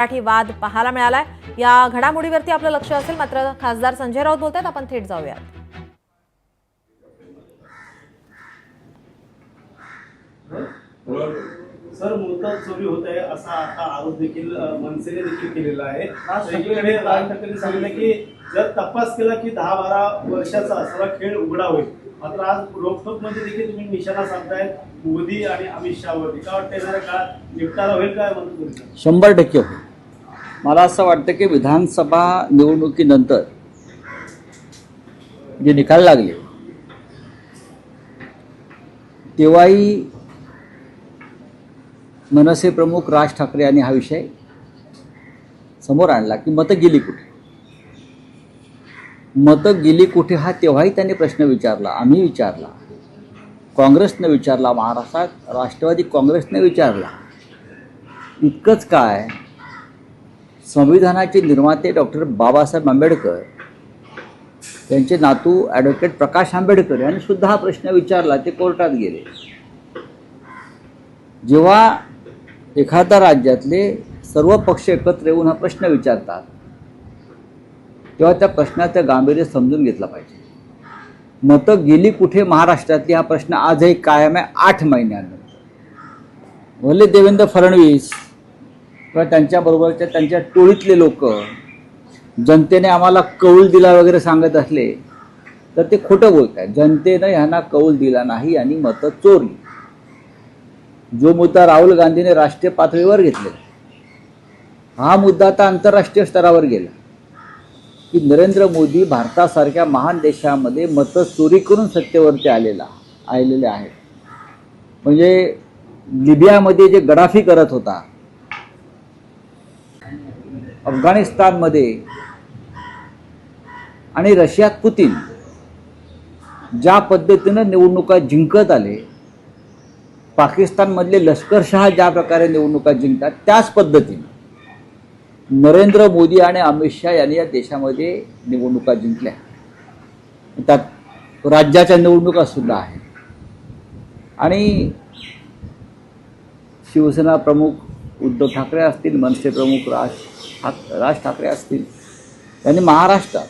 मराठी वाद पाहायला मिळालाय। या घडामोडीवरती आपलं लक्ष असेल, मात्र खासदार संजय राऊत बोलतात, आपण थेट जाऊयात। सर, मूर्त चोरी होत आहे असा आता आरोप देखील मनसेने देखील केलेला आहे। एकीकडे राज ठाकरेंनी सांगितलं की जर तपास केला की 10-12 वर्षाचा सगळा खेळ उघडा होईल, मात्र आज रोखठोकमध्ये देखील तुम्ही निशाणा साधताय मोदी आणि अमित शहावरती। काय वाटतंय, जरा का निपटारा होईल काय म्हणतो तुम्ही? 100% होईल। मला असं वाटतं की विधानसभा निवडणुकीनंतर जे निकाल लागले तेव्हाही मनसे प्रमुख राज ठाकरे यांनी हा विषय समोर आणला की मतं गेली कुठे, मतं गेली कुठे हा तेव्हाही त्यांनी प्रश्न विचारला, आम्ही विचारला, काँग्रेसने विचारला, महाराष्ट्रात राष्ट्रवादी काँग्रेसने विचारला। इतकंच काय, संविधानाचे निर्माते डॉक्टर बाबासाहेब आंबेडकर त्यांचे नातू ॲडव्होकेट प्रकाश आंबेडकर यांनी सुद्धा हा प्रश्न विचारला, ते कोर्टात गेले। जेव्हा एखाद्या राज्यातले सर्व पक्ष एकत्र येऊन हा प्रश्न विचारतात तेव्हा त्या प्रश्नाचं गांभीर्य समजून घेतलं पाहिजे। मतं गेली कुठे महाराष्ट्रातली हा प्रश्न आजही कायम आहे। 8 महिन्यानंतर भले देवेंद्र फडणवीस किंवा त्यांच्याबरोबरच्या त्यांच्या टोळीतले लोक जनतेने आम्हाला कौल दिला वगैरे सांगत असले तर ते खोटं बोलत आहेत। जनतेनं ह्यांना कौल दिला नाही आणि मतं चोरली। जो मुद्दा राहुल गांधीने राष्ट्रीय पातळीवर घेतलेला, हा मुद्दा आता आंतरराष्ट्रीय स्तरावर गेला की नरेंद्र मोदी भारतासारख्या महान देशामध्ये मतं चोरी करून सत्तेवरती आलेले आहेत। म्हणजे लिबियामध्ये जे गडाफी करत होता, अफगाणिस्तानमध्ये आणि रशियात पुतीन ज्या पद्धतीनं निवडणुका जिंकत आले, पाकिस्तानमधले लष्करशहा ज्या प्रकारे निवडणुका जिंकतात, त्याच पद्धतीनं नरेंद्र मोदी आणि अमित शहा यांनी या देशामध्ये निवडणुका जिंकल्या। त्यात राज्याच्या निवडणुका सुद्धा आहेत। आणि शिवसेना प्रमुख उद्धव ठाकरे असतील, मनसे प्रमुख राज ठाकरे असतील, यांनी महाराष्ट्रात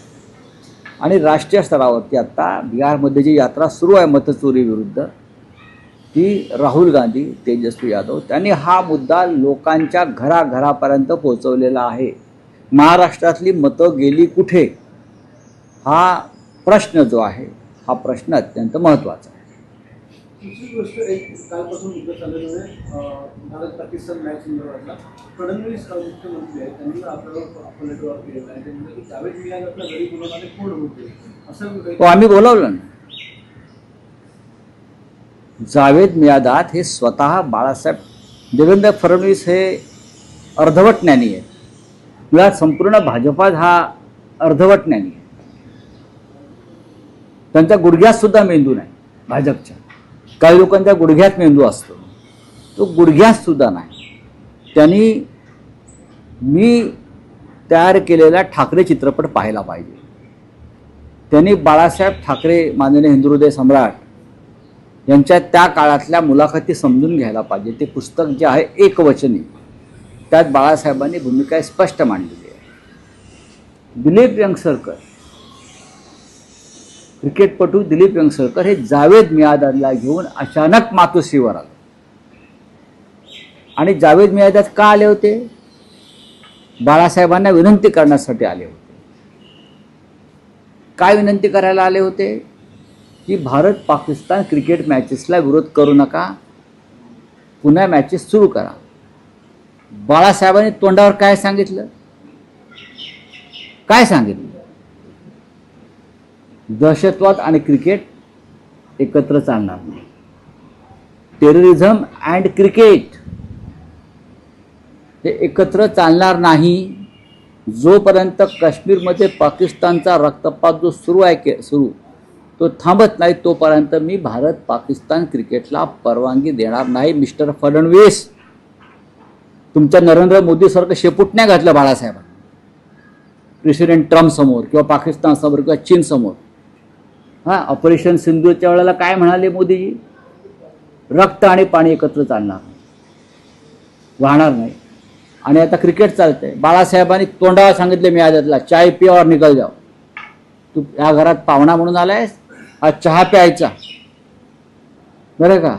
आणि राष्ट्रीय स्तरावरती आता बिहारमध्ये जी यात्रा सुरू आहे मतचोरी विरुद्ध, ती राहुल गांधी, तेजस्वी यादव त्यांनी हा मुद्दा लोकांच्या घराघरापर्यंत पोहोचवलेला आहे। महाराष्ट्रातली मतं गेली कुठे हा प्रश्न जो आहे, हा प्रश्न अत्यंत महत्त्वाचा आहे। दुसरी गोष्ट, एक कालपासून मुद्दा चाललेला आहे भारत पाकिस्तान मॅच संदर्भातला। फडणवीस मुख्यमंत्री आहेत, त्यांनी आपल्याला पलटवार केलेला आहे। त्यांनी की जावेद मियाँ आपल्या घरी बोलवणारे कोण होते असं आम्ही बोलावलं ना। जावेद मियादाद हे स्वतः बाळासाहेब देवेंद्र फडणवीस हे अर्धवट ज्ञानी आहेत। मुळात संपूर्ण भाजपात हा अर्धवट ज्ञानी आहे। त्यांच्या गुडघ्यात सुद्धा मेंदू नाही भाजपच्या। काही लोकांच्या गुडघ्यात मेंदू असतो, तो गुडघ्यात सुद्धा नाही। त्यांनी मी तयार केलेला ठाकरे चित्रपट पाहायला पाहिजे। त्यांनी बाळासाहेब ठाकरे, माननीय हिंदुहृदय सम्राट यांच्या त्या काळातल्या मुलाखती समजून घ्यायला पाहिजे। ते पुस्तक जे आहे एकवचनी, त्यात बाळासाहेबांनी भूमिका स्पष्ट मांडलेली आहे। दिलीप वेंगसरकर, क्रिकेटपटू दिलीप वेंगसरकर हे जावेद मियादादला घेऊन अचानक मातोश्रीवर आले। आणि जावेद मियादाद का आले होते? बाळासाहेबांना विनंती करण्यासाठी आले होते। काय विनंती करायला आले होते? की भारत पाकिस्तान क्रिकेट मॅचेसला विरोध करू नका, पुन्हा मॅचेस सुरू करा। बाळासाहेबांनी तोंडावर काय सांगितलं? काय सांगितलं? दहशतवाद आणि क्रिकेट एकत्र चालणार नाही। टेररिझम अँड क्रिकेट हे एकत्र चालणार नाही। जोपर्यंत काश्मीरमध्ये पाकिस्तानचा रक्तपात जो सुरू आहे तो थांबत नाही, तोपर्यंत मी भारत पाकिस्तान क्रिकेटला परवानगी देणार नाही। मिस्टर फडणवीस, तुमच्या नरेंद्र मोदीसारखं शेपूट नाही घातलं बाळासाहेबांनी प्रेसिडेंट ट्रम्प समोर किंवा पाकिस्तान समोर किंवा चीन समोर। ऑपरेशन सिंधूच्या वेळेला काय म्हणाले मोदीजी? रक्त आणि पाणी एकत्र चालणार, वाहणार नाही। आणि आता क्रिकेट चालतंय. बाळासाहेबांनी तोंडावर सांगितले मी आजला चाय पिया और निकल जाओ. तू या घरात पाहुणा म्हणून आलायस, आज चहा प्यायचा बरं का,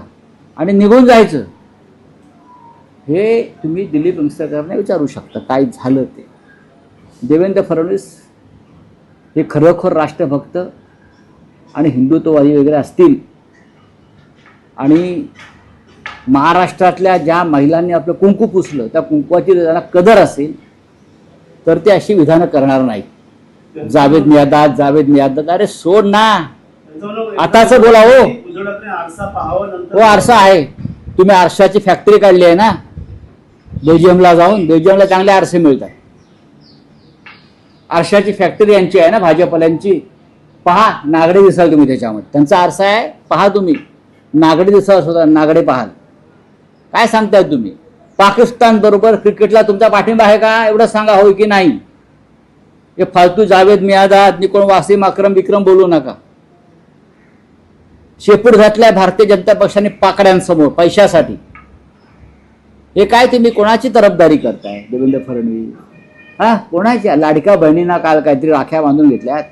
आणि निघून जायचं. हे तुम्ही दिलीप वंगसकरांना विचारू शकता काय झालं ते. देवेंद्र फडणवीस हे खरोखर राष्ट्रभक्त आणि हिंदुत्ववादी वगैरे असतील आणि महाराष्ट्रातल्या ज्या महिलांनी आपलं कुंकू पुसलं त्या कुंकवाची त्यांना कदर असेल तर ते अशी विधानं करणार नाहीत. जावेद मियादाद अरे सोड ना, आताच बोला हो. आरसा पाहावा नंतर हो आरसा आहे. तुम्ही आरशाची फॅक्टरी काढली आहे ना बेल्जियमला जाऊन. बेल्जियमला चांगले आरसे मिळतात. आरशाची फॅक्टरी यांची आहे ना भाजपल्यांची. पहा नागडे दिसाल तुम्ही त्याच्यामध्ये. त्यांचा आरसा आहे, पहा तुम्ही नागडे दिसाल सुद्धा. नागडे पाहाल. काय सांगताय तुम्ही. पाकिस्तान बरोबर क्रिकेटला तुमचा पाठिंबा आहे का एवढं सांगा, होय की नाही. हे फालतू जावेद मियादाद निकोण वासिम अक्रम विक्रम बोलू नका. शेपूट घातलाय भारतीय जनता पक्षाने पाकड्यांसमोर पैशासाठी. हे काय तुम्ही कोणाची तरफदारी करताय देवेंद्र फडणवीस. हा कोणाच्या लाडक्या बहिणींना काल काहीतरी राख्या बांधून घेतल्यात.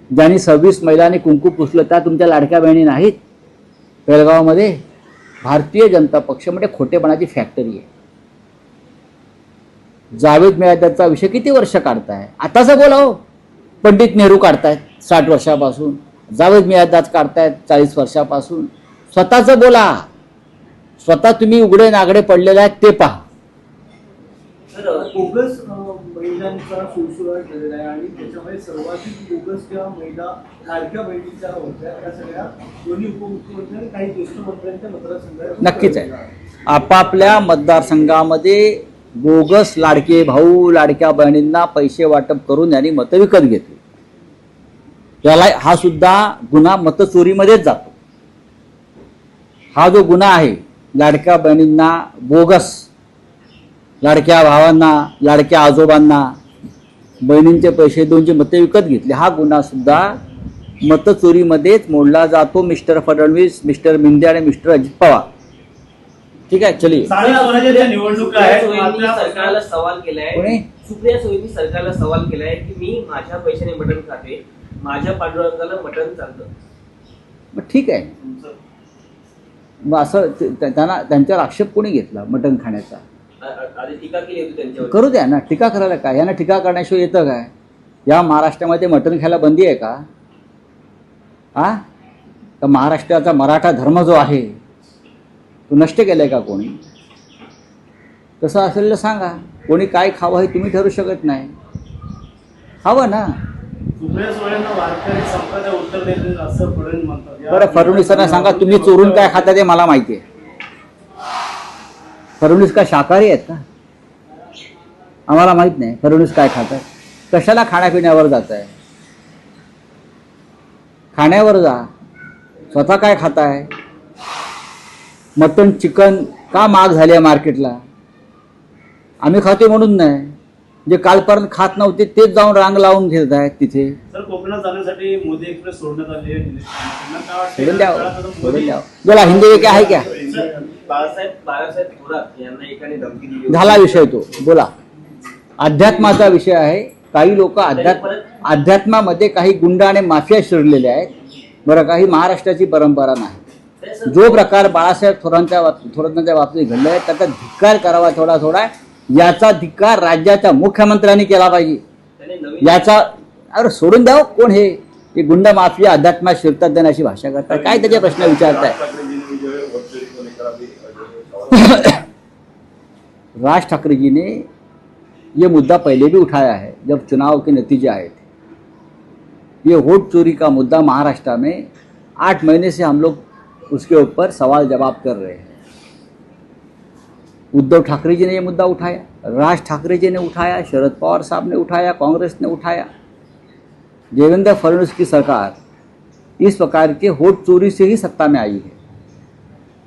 ज्यांनी 26 महिलांनी कुंकू पुसलं त्या तुमच्या लाडक्या बहिणी नाहीत. बेळगावमध्ये भारतीय जनता पक्ष म्हणजे खोटेपणाची फॅक्टरी आहे. जावेद मियादादचा विषय किती वर्ष काढताय. आताच बोला हो. पंडित नेहरू काढतायत 60 वर्षापासून. जावेद मियादाद काढतायत 40 वर्षापासून. स्वतःच बोला. स्वतः तुम्ही उघडे नागडे पडलेले आहेत ते पहा. बोगस महिलांचा सुळसुळाट झालेला आहे आणि त्याच्यामध्ये सर्वाधिक बोगस ज्या महिला लाडक्या बहिणीच्या होत्या त्या सगळ्या दोन्ही उपमुख्यमंत्री आणि काही ज्येष्ठ मंत्र्यांच्या मतदारसंघात नक्कीच आहे. आपापल्या मतदारसंघामध्ये बोगस लाडके भाऊ लाडक्या बहिणींना पैसे वाटप करून यांनी मतं विकत घेतली. त्याला हा सुद्धा गुन्हा मतचोरीमध्येच जातो. हा जो गुन्हा आहे लाडक्या बहिणींना बोगस, लाडक्या भावांना लाडक्या आजोबांना बहिणींचे पैसे देऊन जे मते विकत घेतले, हा गुन्हा सुद्धा मतचोरीमध्येच मोडला जातो. मिस्टर फडणवीस, मिस्टर मिंदे आणि मिस्टर अजित पवार. ठीक आहे चलिए. स्थानिक स्वराज्याच्या निवडणुका आहेत. सरकारला सवाल केलाय, कोणी? सुप्रिया सुळेंनी सरकारला सवाल केलाय की मी माझ्या पैशाने मटण खाते, माझ्या पांडुरंगाला मटण चालतं. मग ठीक आहे. मग असं त्यांना त्यांच्यावर आक्षेप कोणी घेतला मटण खाण्याचा. आधी टीका केली होती त्यांच्यावर. करू द्या ना. टीका करायला काय. यांना टीका करण्याशिवाय येतं काय. या महाराष्ट्रामध्ये मटण खायला बंदी आहे का. हा तर महाराष्ट्राचा मराठा धर्म जो आहे तो नष्ट केलाय का कोणी. तसं असेल तर सांगा. कोणी काय खावं हे तुम्ही ठरवू शकत नाही. खावं ना. सुप्रिया सुळेंना वारकरी संप्रदाय उत्तर देत नाही असं फडणवीस म्हणतात. बरं फडणवीसांना सांगा तुम्ही चोरून काय खाता ते मला माहिती आहे. फडणवीस का शाकाहारी आहेत का आम्हाला माहित नाही. फडणवीस काय खातात. कशाला खाण्यापिण्यावर जात आहे. खाण्यावर जा. स्वतः काय खाताय. मटन चिकन का महाग झाले आहे मार्केटला. आम्ही खातो म्हणून नाही. जे कालपर्यंत खात नव्हते तेच जाऊन रांग लावून घेत आहेत तिथे. सर कोकणात जाण्यासाठी मोदी एक्सप्रेस सोडण्यात आली आहे. सोडून द्यावं. बोला हिंदी में क्या है क्या. बाळासाहेब थोरात यांना एकाने धमकी दिली झाला विषय तो. बोला. अध्यात्माचा विषय आहे. काही लोक अध्यात्मामध्ये काही गुंड आणि माफिया शिरलेले आहेत. बरं काही महाराष्ट्राची परंपरा नाही. जो प्रकार बाळासाहेब थोरातांच्या बाबतीत घडला आहे त्याचा धिक्कार करावा थोडा थोडा. याचा धिक्कार राज्याच्या मुख्यमंत्र्यांनी केला पाहिजे. याचा अरे सोडून द्यावं. कोण हे गुंड माफिया अध्यात्मात शिरतात देण्याची भाषा करतात. काय त्याचे प्रश्न विचारताय. राज ठाकरे जी ने ये मुद्दा पहले भी उठाया है जब चुनाव के नतीजे आए थे. ये वोट चोरी का मुद्दा महाराष्ट्र में 8 महीने से हम लोग उसके ऊपर सवाल जवाब कर रहे हैं. उद्धव ठाकरे जी ने ये मुद्दा उठाया, राज ठाकरे जी ने उठाया, शरद पवार साहब ने उठाया, कांग्रेस ने उठाया. देवेंद्र फडणवीस की सरकार इस प्रकार के वोट चोरी से ही सत्ता में आई है.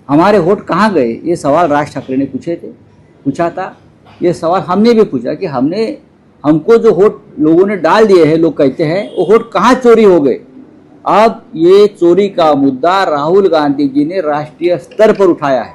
हमारे वोट कहाँ गए ये सवाल राज ठाकरे ने पूछा था. ये सवाल हमने भी पूछा कि हमको जो वोट लोगों ने डाल दिए हैं, लोग कहते हैं वो वोट कहाँ चोरी हो गए. अब ये चोरी का मुद्दा राहुल गांधी जी ने राष्ट्रीय स्तर पर उठाया है.